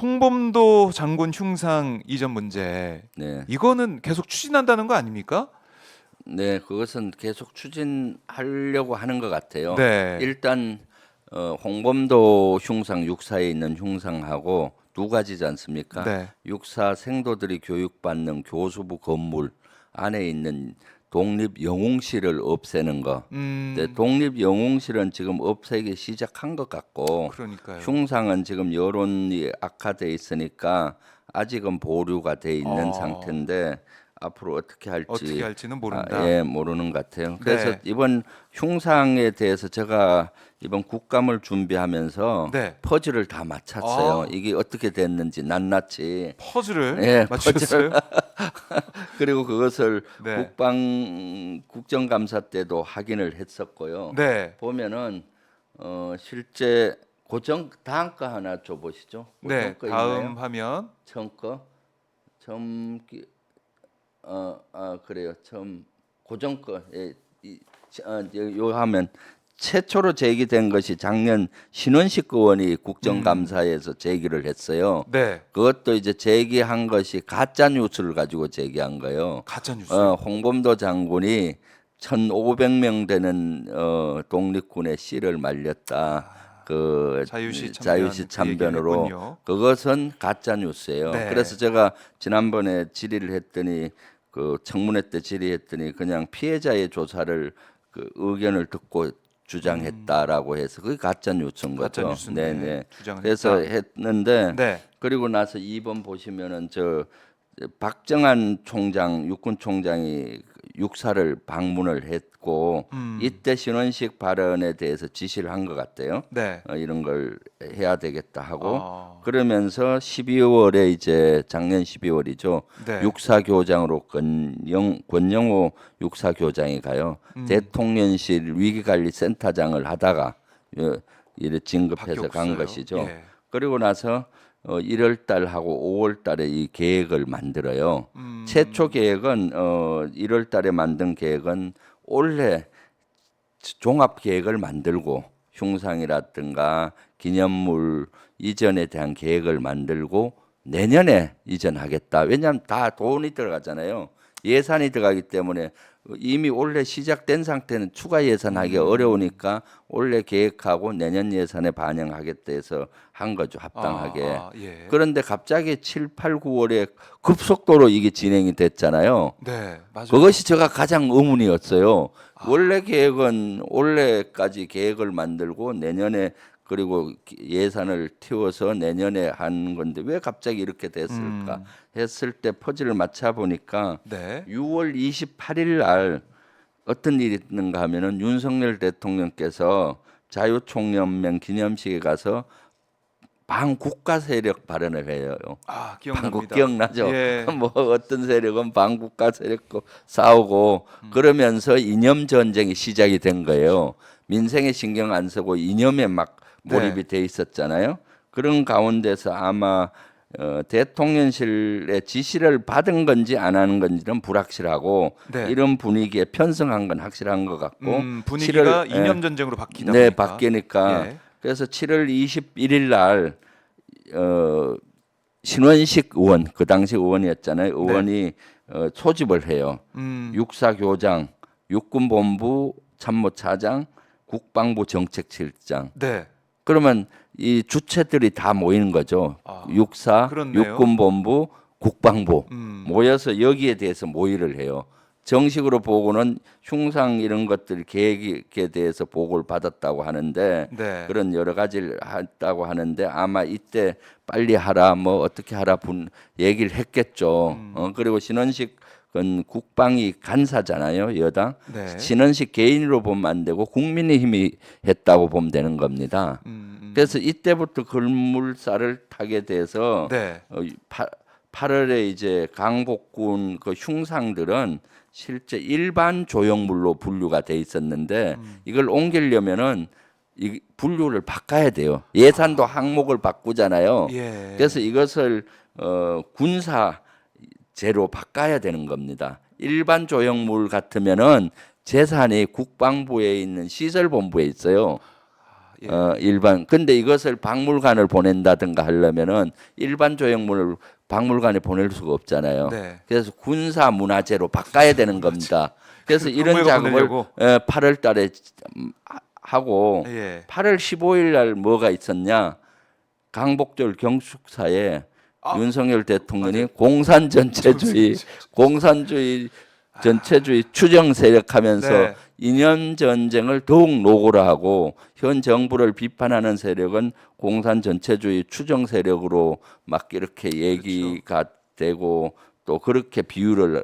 홍범도 장군 흉상 이전 문제 네, 이거는 계속 추진한다는 거 아닙니까? 네, 그것은 계속 추진하려고 하는 것 같아요. 네, 일단 홍범도 흉상 육사에 있는 흉상하고 두 가지지 않습니까? 네, 육사 생도들이 교육받는 교수부 건물 안에 있는 독립영웅실을 없애는 거. 근데 독립영웅실은 지금 없애기 시작한 것 같고 그러니까요. 흉상은 지금 여론이 악화돼 있으니까 아직은 보류가 돼 있는 어, 상태인데 앞으로 어떻게 어떻게 할지 할지는 모른다. 예, 모르는 것 같아요. 그래서 네, 이번 흉상에 대해서 제가 이번 국감을 준비하면서 네. 퍼즐을 다 맞췄어요. 아, 이게 어떻게 됐는지 낱낱이. 퍼즐을 예, 퍼즐. 맞추셨어요? 그리고 그것을 네, 국정감사 때도 확인을 했었고요. 네, 보면은 실제 고정 다음 거 하나 줘 보시죠. 고정 네. 거 있나요? 다음 화면. 처음 거. 처음 그래요. 처음 고정 거. 예, 요 하면 최초로 제기된 것이 작년 신원식 의원이 국정감사에서 제기를 했어요. 네. 그것도 이제 제기한 것이 가짜 뉴스를 가지고 제기한 거예요. 가짜 뉴스요. 홍범도 장군이 1,500명 되는 독립군의 씨를 말렸다. 그 자유시 자유시 참변 그 얘기를 참변으로 했군요. 그것은 가짜 뉴스예요. 그래서 네. 제가 지난번에 질의를 했더니 그 청문회 때 질의했더니 그냥 피해자의 조사를 그 의견을 듣고 주장했다라고 해서 그게 가짜 뉴스인 가짜 거죠. 뉴스인데 네네. 주장을 그래서 했다. 했는데 네. 그리고 나서 2번 보시면은 저 박정한 총장, 육군 총장이 육사를 방문을 했고 이때 신원식 발언에 대해서 지시를 한 것 같아요. 네. 이런 걸 해야 되겠다 하고 아, 그러면서 12월에 이제 작년 12월이죠. 네. 육사교장으로 권영호 육사교장이 가요. 대통령실 위기관리센터장을 하다가 이래 진급해서 간 바뀌었어요. 것이죠. 예. 그리고 나서 1월 달하고 5월 달에 이 계획을 만들어요. 최초 음, 계획은 1월 달에 만든 계획은 올해 종합 계획을 만들고 흉상이라든가 기념물 이전에 대한 계획을 만들고 내년에 이전하겠다. 왜냐하면 다 돈이 들어가잖아요. 예산이 들어가기 때문에 이미 올해 시작된 상태는 추가 예산하기 어려우니까 올해 계획하고 내년 예산에 반영하겠다 해서 한 거죠. 합당하게. 예. 그런데 갑자기 7, 8, 9월에 급속도로 이게 진행이 됐잖아요. 네, 맞아요. 그것이 제가 가장 의문이었어요. 아, 원래 계획은 올해까지 계획을 만들고 내년에 그리고 예산을 틔워서 내년에 하는 건데 왜 갑자기 이렇게 됐을까 했을 때 퍼즐을 맞춰 보니까 네. 6월 28일 날 어떤 일이 있는가 하면은 윤석열 대통령께서 자유총연맹 기념식에 가서 반국가 세력 발언을 해요. 반국 기억납니다. 기억나죠? 예. 뭐 어떤 세력은 반국가 세력과 싸우고 그러면서 이념 전쟁이 시작이 된 거예요. 민생에 신경 안 쓰고 이념에 막 네. 몰입이 돼 있었잖아요. 그런 가운데서 아마 대통령실의 지시를 받은 건지 안 하는 건지는 불확실하고 네. 이런 분위기에 편승한 건 확실한 것 같고 7월 분위기가 이념 전쟁으로 바뀌다 네 보니까. 바뀌니까 예. 그래서 7월 21일 날 신원식 의원 그 당시 의원이었잖아요. 네. 의원이 소집을 해요. 음, 육사교장, 육군본부 참모차장, 국방부 정책실장. 네. 그러면 이 주체들이 다 모이는 거죠. 육사, 그렇네요. 육군본부, 국방부 음, 모여서 여기에 대해서 모의를 해요. 정식으로 보고는 흉상 이런 것들 계획에 대해서 보고를 받았다고 하는데 네. 그런 여러 가지를 했다고 하는데 아마 이때 빨리 하라 뭐 어떻게 하라 얘기를 했겠죠. 그리고 신원식 은 국방위 간사잖아요, 여당. 네. 신원식 개인으로 보면 안 되고 국민의힘이 했다고 보면 되는 겁니다. 그래서 이때부터 급물살을 타게 돼서 네. 8월에 이제 강복군 그 흉상들은 실제 일반 조형물로 분류가 돼 있었는데 이걸 옮기려면은 이 분류를 바꿔야 돼요. 예산도 항목을 바꾸잖아요. 그래서 예. 이것을 군사제로 바꿔야 되는 겁니다. 일반 조형물 같으면은 재산이 국방부에 있는 시설본부에 있어요. 예. 일반 근데 이것을 박물관을 보낸다든가 하려면은 일반 조형물을 박물관에 보낼 수가 없잖아요. 네. 그래서 군사 문화재로 바꿔야 되는 겁니다. 그래서 이런 박물관 작업을 보내려고? 8월 달에 하고 예. 8월 15일 날 뭐가 있었냐? 강복절 경축사에 아, 윤석열 대통령이 맞아요. 공산 전체주의, 공산주의 전체주의 추정 세력하면서 네. 이념 전쟁을 더욱 노골화하고 현 정부를 비판하는 세력은 공산 전체주의 추정 세력으로 막 이렇게 얘기가 되고 또 그렇게 비유를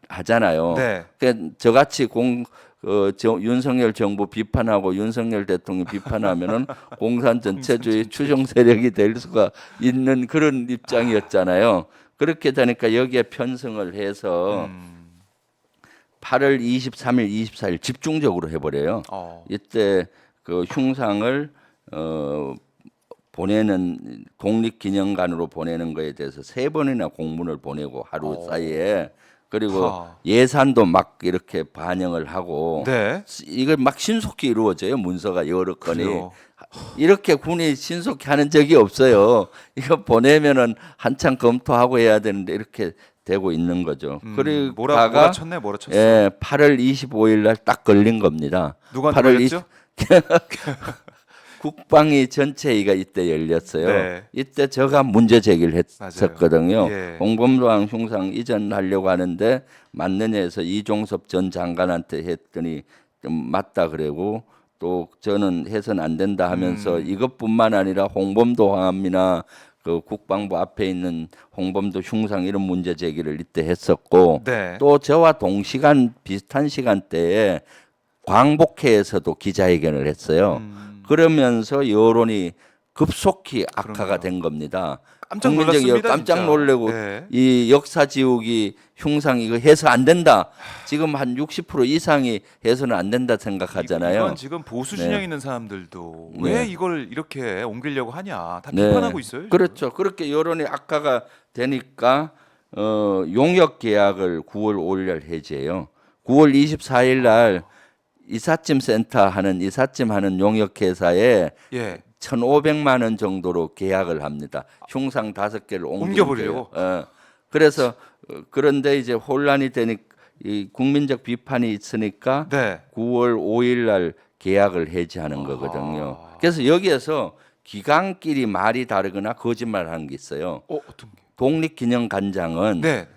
하잖아요. 네. 그러니까 저같이 윤석열 정부 비판하고 윤석열 대통령 비판하면은 공산 전체주의 추종 세력이 될 수가 있는 그런 입장이었잖아요. 그렇게 되니까 여기에 편성을 해서 8월 23일, 24일 집중적으로 해버려요. 이때 그 흉상을 보내는 독립기념관으로 보내는 거에 대해서 3번이나 공문을 보내고 하루 사이에 그리고 하. 예산도 막 이렇게 반영을 하고 네. 이걸 막 신속히 이루어져요. 문서가 여러 건이. 그래요. 이렇게 군이 신속히 하는 적이 없어요. 이거 보내면은 한참 검토하고 해야 되는데 이렇게 되고 있는 거죠. 그리고 몰아쳤네, 몰아쳤어. 예, 8월 25일 날 딱 걸린 겁니다. 누구한테 8월 걸렸죠? 국방위 전체회의가 이때 열렸어요. 네. 이때 제가 문제 제기를 했었거든요. 예. 홍범도항 흉상 이전하려고 하는데 맞느냐 해서 이종섭 전 장관한테 했더니 좀 맞다 그러고 또 저는 해서는 안 된다 하면서 이것뿐만 아니라 홍범도항이나 그 국방부 앞에 있는 홍범도 흉상 이런 문제 제기를 이때 했었고 네. 또 저와 동시간 비슷한 시간대에 광복회에서도 기자회견을 했어요. 그러면서 여론이 급속히 악화가 그럼요. 된 겁니다. 깜짝 국민적 놀랐습니다, 깜짝 진짜. 놀래고 네. 이 역사 지우기 흉상 이거 해서 안 된다. 지금 한 60% 이상이 해서는 안 된다 생각하잖아요. 이건 지금 보수 진영 네. 있는 사람들도 네. 왜 이걸 이렇게 옮기려고 하냐 다 네. 비판하고 있어요. 지금. 그렇죠. 그렇게 여론이 악화가 되니까 용역 계약을 9월 5일 날 해지해요. 9월 24일 날 이삿짐 센터 하는 이삿짐 하는 용역 회사에 예. 1,500만 원 정도로 계약을 합니다. 흉상 5개를 옮겨버리려고? 그래서 그런데 이제 혼란이 되니 이 국민적 비판이 있으니까 네. 9월 5일 날 계약을 해지하는 거거든요. 그래서 여기에서 기관끼리 말이 다르거나 거짓말하는 게 있어요. 어떤 게? 독립기념관장은 네.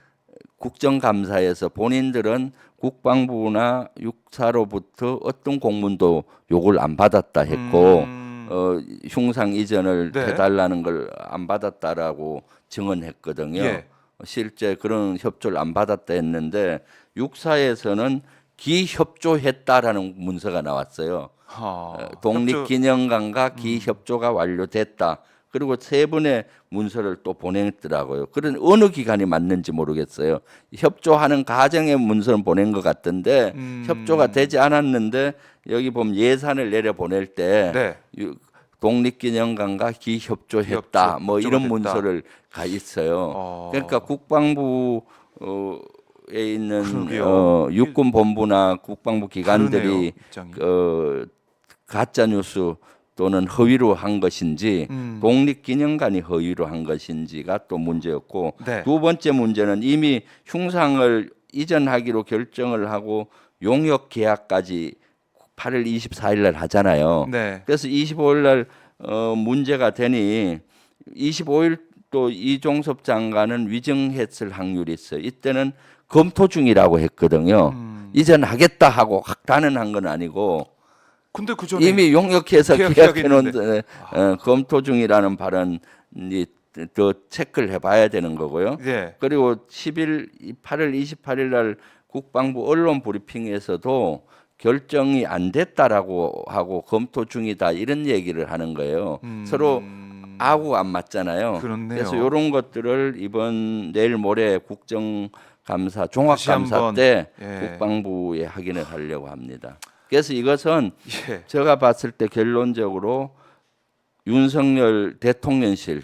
국정감사에서 본인들은 국방부나 육사로부터 어떤 공문도 요걸 안 받았다 했고 흉상 이전을 네. 해달라는 걸 안 받았다라고 증언했거든요. 예. 실제 그런 협조를 안 받았다 했는데 육사에서는 기협조했다라는 문서가 나왔어요. 독립기념관과 기협조가 완료됐다. 그리고 3번의 문서를 또 보냈더라고요. 그런 어느 기관이 맞는지 모르겠어요. 협조하는 과정의 문서는 보낸 것 같던데 협조가 되지 않았는데 여기 보면 예산을 내려 보낼 때 네. 독립기념관과 기협조했다. 뭐 이런 됐다. 문서를 가 있어요. 그러니까 국방부에 있는 그러게요. 육군 본부나 국방부 기관들이 다르네요, 입장이. 가짜 뉴스 또는 허위로 한 것인지 독립기념관이 허위로 한 것인지가 또 문제였고 네. 두 번째 문제는 이미 흉상을 이전하기로 결정을 하고 용역 계약까지 8월 24일 날 하잖아요. 네. 그래서 25일 날 문제가 되니 25일 또 이종섭 장관은 위정했을 확률이 있어요. 이때는 검토 중이라고 했거든요. 이전하겠다 하고 확 단언한 건 아니고 근데 그 전에 이미 용역해서 계약했는데. 계약해놓은 검토 중이라는 발언이 더 체크를 해봐야 되는 거고요. 네. 그리고 8월 28일 날 국방부 언론 브리핑에서도 결정이 안 됐다라고 하고 검토 중이다 이런 얘기를 하는 거예요. 서로 아구 안 맞잖아요. 그렇네요. 그래서 이런 것들을 이번 내일 모레 국정감사 종합감사 한번, 때 예. 국방부에 확인을 하려고 합니다. 그래서 이것은 예. 제가 봤을 때 결론적으로 윤석열 대통령실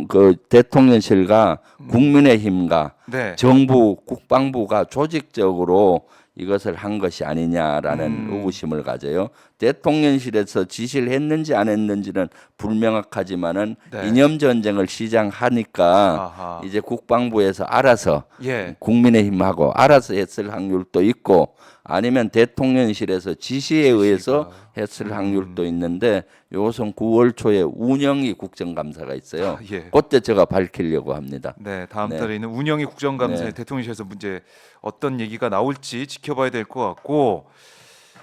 그 대통령실과 국민의힘과 네. 정부 국방부가 조직적으로 이것을 한 것이 아니냐라는 의구심을 가져요. 대통령실에서 지시를 했는지 안 했는지는 불명확하지만은 네. 이념 전쟁을 시작하니까 아하. 이제 국방부에서 알아서 예. 국민의힘하고 알아서 했을 확률도 있고 아니면 대통령실에서 지시에 의해서 했을 확률도 있는데 요것은 9월 초에 운영이 국정감사가 있어요. 아, 예. 그때 제가 밝히려고 합니다. 네, 다음 네. 달에 있는 운영위 국정감사에 네. 대통령실에서 문제 어떤 얘기가 나올지 지켜봐야 될 것 같고,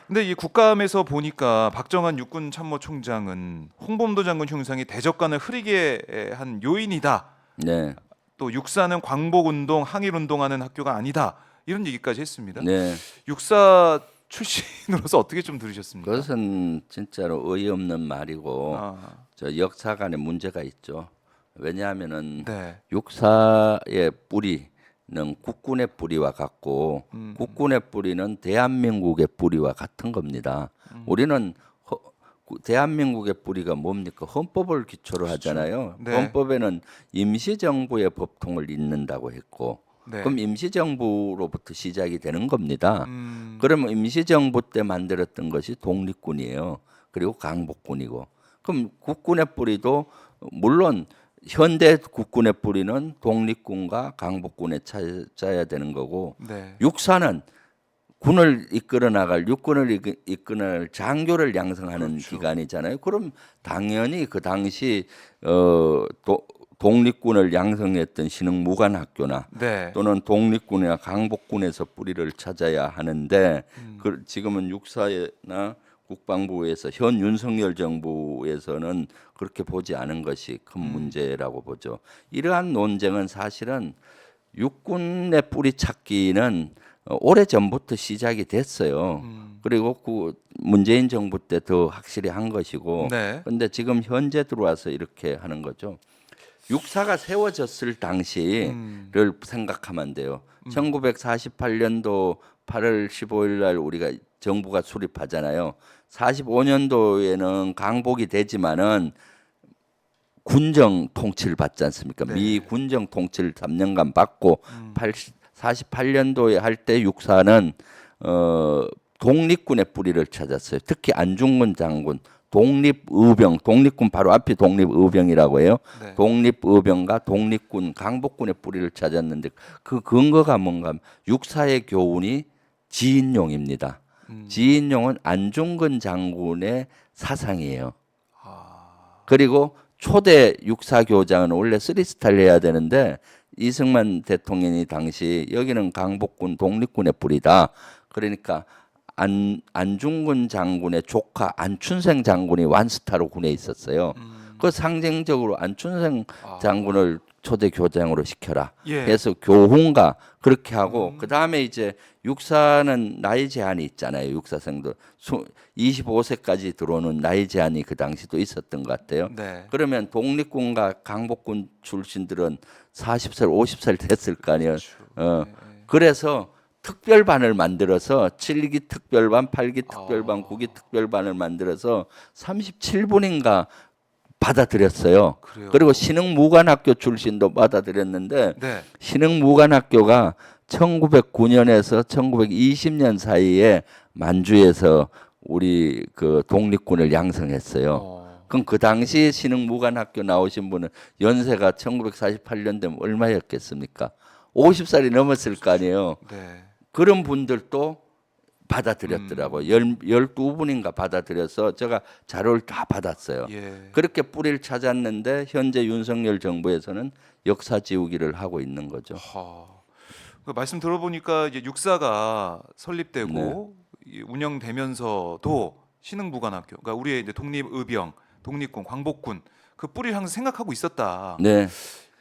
근데 이 국감에서 보니까 박정환 육군 참모총장은 홍범도 장군 흉상이 대적관을 흐리게 한 요인이다. 네. 또 육사는 광복운동, 항일운동하는 학교가 아니다. 이런 얘기까지 했습니다. 네. 육사 출신으로서 어떻게 좀 들으셨습니까? 그것은 진짜로 어이없는 말이고 아, 저 역사관에 문제가 있죠. 왜냐하면은 네. 육사의 뿌리는 국군의 뿌리와 같고 국군의 뿌리는 대한민국의 뿌리와 같은 겁니다. 우리는 대한민국의 뿌리가 뭡니까? 헌법을 기초로 하잖아요. 네. 헌법에는 임시정부의 법통을 잇는다고 했고 네. 그럼 임시정부로부터 시작이 되는 겁니다. 음, 그러면 임시정부 때 만들었던 것이 독립군이에요. 그리고 강복군이고. 그럼 국군의 뿌리도 물론 현대 국군의 뿌리는 독립군과 강복군에 찾아야 되는 거고 네. 육사는 군을 이끌어 나갈 육군을 이끌어 나갈 장교를 양성하는 그렇죠. 기관이잖아요. 그럼 당연히 그 당시 독립군을 양성했던 신흥무관학교나 네. 또는 독립군이나 강복군에서 뿌리를 찾아야 하는데 지금은 육사나 국방부에서 현 윤석열 정부에서는 그렇게 보지 않은 것이 큰 문제라고 보죠. 이러한 논쟁은 사실은 육군의 뿌리 찾기는 오래 전부터 시작이 됐어요. 그리고 그 문재인 정부 때 더 확실히 한 것이고, 네. 그런데 지금 현재 들어와서 이렇게 하는 거죠. 육사가 세워졌을 당시를 생각하면 돼요. 1948년도 8월 15일 날 우리가 정부가 수립하잖아요. 45년도에는 강복이 되지만은 군정 통치를 받지 않습니까? 네. 미 군정 통치를 3년간 받고 48년도에 할 때 육사는 독립군의 뿌리를 찾았어요. 특히 안중근 장군 독립의병, 독립군 바로 앞이 독립의병이라고 해요. 네. 독립의병과 독립군, 강복군의 뿌리를 찾았는데 그 근거가 뭔가 하면 육사의 교훈이 지인용입니다. 지인용은 안중근 장군의 사상이에요. 그리고 초대 육사교장은 원래 3스타를 해야 되는데 이승만 대통령이 당시 여기는 강복군 독립군의 뿌리다. 그러니까 안중근 장군의 조카 안춘생 장군이 완스타로 군에 있었어요. 그 상징적으로 안춘생 장군을 초대 교장으로 시켜라. 예. 그래서 교훈가 그렇게 하고 그 다음에 이제 육사는 나이 제한이 있잖아요. 육사생도 25세까지 들어오는 나이 제한이 그 당시도 있었던 것 같아요. 네. 그러면 독립군과 강복군 출신들은 40살, 50살 됐을 거 아니에요. 그래서 특별반을 만들어서 7기 특별반, 8기 특별반, 9기 특별반을 만들어서 37분인가 받아들였어요. 그래요? 그리고 신흥무관학교 출신도 받아들였는데 네. 신흥무관학교가 1909년에서 1920년 사이에 만주에서 우리 그 독립군을 양성했어요. 그럼 그 당시 신흥무관학교 나오신 분은 연세가 1948년 되면 얼마였겠습니까? 50살이 넘었을 거 아니에요. 네. 그런 분들도 받아들였더라고요. 12분인가 받아들여서 제가 자료를 다 받았어요. 예. 그렇게 뿌리를 찾았는데 현재 윤석열 정부에서는 역사 지우기를 하고 있는 거죠. 그 말씀 들어보니까 이제 육사가 설립되고 네. 이 운영되면서도 신흥무관학교, 그러니까 우리의 이제 독립의병, 독립군, 광복군 그 뿌리를 항상 생각하고 있었다. 네.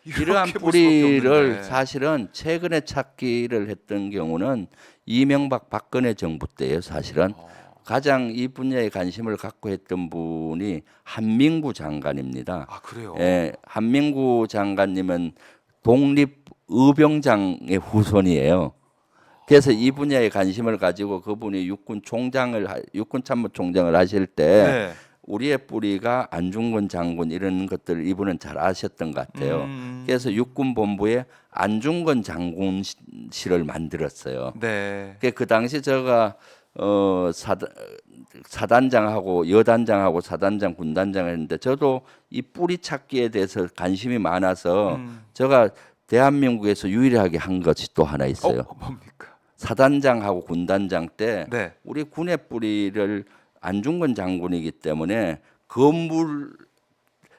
이러한 이렇게 볼 수밖에 뿌리를 없는데. 사실은 최근에 찾기를 했던 경우는 이명박 박근혜 정부 때예요. 사실은 가장 이 분야에 관심을 갖고 했던 분이 한민구 장관입니다. 아, 그래요? 예, 한민구 장관님은 독립의병장의 후손이에요. 그래서 이 분야에 관심을 가지고 그분이 육군 참모총장을 하실 때 네. 우리의 뿌리가 안중근 장군 이런 것들 이분은 잘 아셨던 것 같아요. 그래서 육군본부에 안중근 장군실을 만들었어요. 네. 그 당시 제가 사단장하고 여단장하고 사단장 군단장을 했는데 저도 이 뿌리 찾기에 대해서 관심이 많아서 제가 대한민국에서 유일하게 한 것이 또 하나 있어요. 뭡니까? 사단장하고 군단장 때 네. 우리 군의 뿌리를 안중근 장군이기 때문에 건물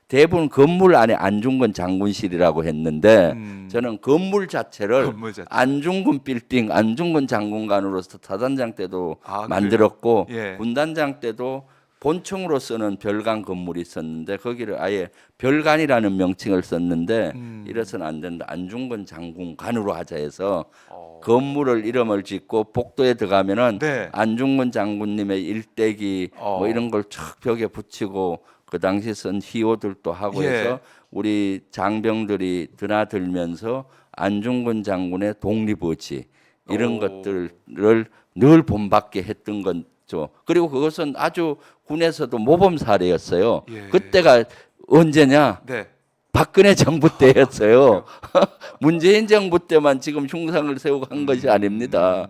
대부분 건물 안에 안중근 장군실이라고 했는데 저는 건물 자체를 건물 자체. 안중근 빌딩, 안중근 장군관으로서 사단장 때도 아, 만들었고 그래요? 예. 군단장 때도 본청으로 쓰는 별관 건물이 있었는데 거기를 아예 별관이라는 명칭을 썼는데 이래서는 안 된다. 안중근 장군관으로 하자 해서 건물을 이름을 짓고 복도에 들어가면은 네. 안중근 장군님의 일대기 뭐 이런 걸 촥 벽에 붙이고 그 당시 쓴 희호들도 하고 예. 해서 우리 장병들이 드나들면서 안중근 장군의 독립의지 이런 오. 것들을 늘 본받게 했던 거죠. 그리고 그것은 아주 군에서도 모범 사례였어요. 예. 그때가 언제냐? 네. 박근혜 정부 때였어요. 문재인 정부 때만 지금 흉상을 세우고 한 것이 아닙니다.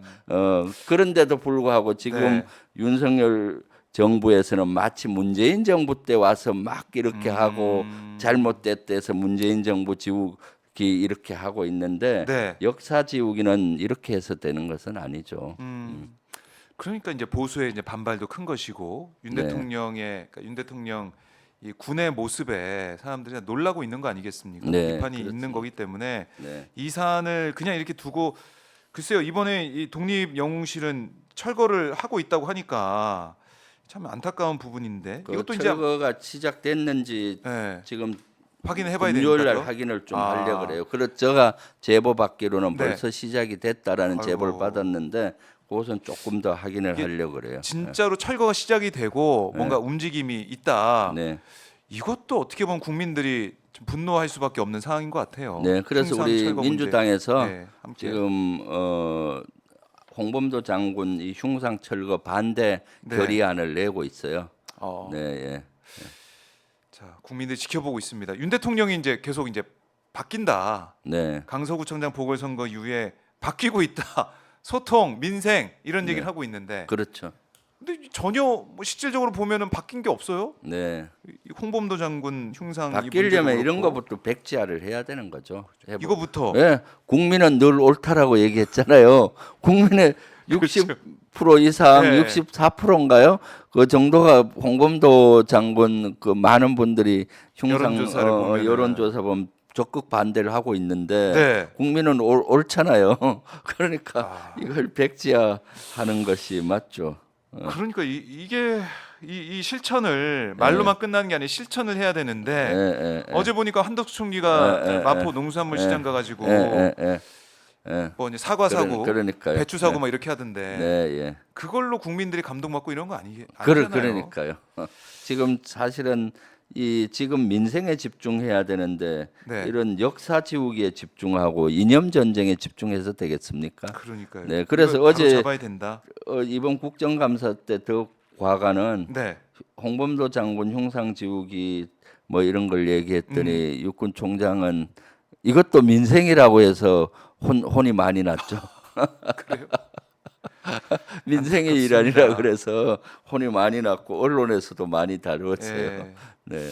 그런데도 불구하고 지금 네. 윤석열 정부에서는 마치 문재인 정부 때 와서 막 이렇게 하고 잘못됐다 해서 문재인 정부 지우기 이렇게 하고 있는데 네. 역사 지우기는 이렇게 해서 되는 것은 아니죠. 그러니까 이제 보수의 이제 반발도 큰 것이고 윤 네. 대통령의 그러니까 윤 대통령 이 군의 모습에 사람들이 놀라고 있는 거 아니겠습니까? 네, 비판이 그렇죠. 있는 거기 때문에 네. 이 사안을 그냥 이렇게 두고 글쎄요 이번에 이 독립영웅실은 철거를 하고 있다고 하니까 참 안타까운 부분인데 그 이것도 이제 철거가 시작됐는지 예, 지금 확인해봐야 금요일 날 되니까요. 확인을 좀 아. 하려 그래요. 그래서 제가 제보 받기로는 네. 벌써 시작이 됐다라는 제보를 아이고. 받았는데 그것은 조금 더 확인을 이게 하려 그래요. 진짜로 철거가 시작이 되고 뭔가 움직임이 있다. 네. 이것도 어떻게 보면 국민들이 좀 분노할 수밖에 없는 상황인 것 같아요. 네, 그래서 흉상 우리 철거 문제. 민주당에서 네, 함께. 지금 홍범도 장군 이 흉상 철거 반대 네. 결의안을 내고 있어요. 어, 네, 예. 자 국민들이 지켜보고 있습니다. 윤 대통령이 이제 계속 이제 바뀐다. 네. 강서구청장 보궐선거 이후에 바뀌고 있다. 소통, 민생 이런 얘기를 하고 있는데, 그렇죠. 근데 전혀 뭐 실질적으로 보면은 바뀐 게 없어요. 네. 이 홍범도 장군 흉상 이 바뀌려면 문제도 이런 그렇고. 거부터 백지화를 해야 되는 거죠. 해보- 이거부터 네, 국민은 늘 옳다라고 얘기했잖아요. 국민의 60% 이상, 네. 64%인가요? 그 정도가 홍범도 장군 그 많은 분들이 흉상 여론조사를 보면은. 여론조사 보면 적극 반대를 하고 있는데 네. 국민은 옳잖아요. 그러니까 아. 이걸 백지화하는 것이 맞죠. 그러니까 이게 이 실천을 말로만 끝나는 게 아니라 실천을 해야 되는데 예, 예, 어제 보니까 한덕수 총리가 예, 예, 마포 농수산물 시장 가가지고 예, 예, 예. 뭐 이제 사과 사고, 그러니까요. 배추 사고 네. 막 이렇게 하던데 네, 예. 그걸로 국민들이 감동받고 이런 거 아니잖아요. 그러니까요. 지금 사실은 이 지금 민생에 집중해야 되는데 네. 이런 역사 지우기에 집중하고 이념 전쟁에 집중해서 되겠습니까? 그러니까요. 네, 그래서 이걸 바로 어제 잡아야 된다. 이번 국정감사 때 더 과관은 네. 홍범도 장군 흉상 지우기 뭐 이런 걸 얘기했더니 육군 총장은 이것도 민생이라고 해서 혼이 많이 났죠. 그래요? 민생의 일환이라 그래서 혼이 많이 났고 언론에서도 많이 다루었어요. 예. 네.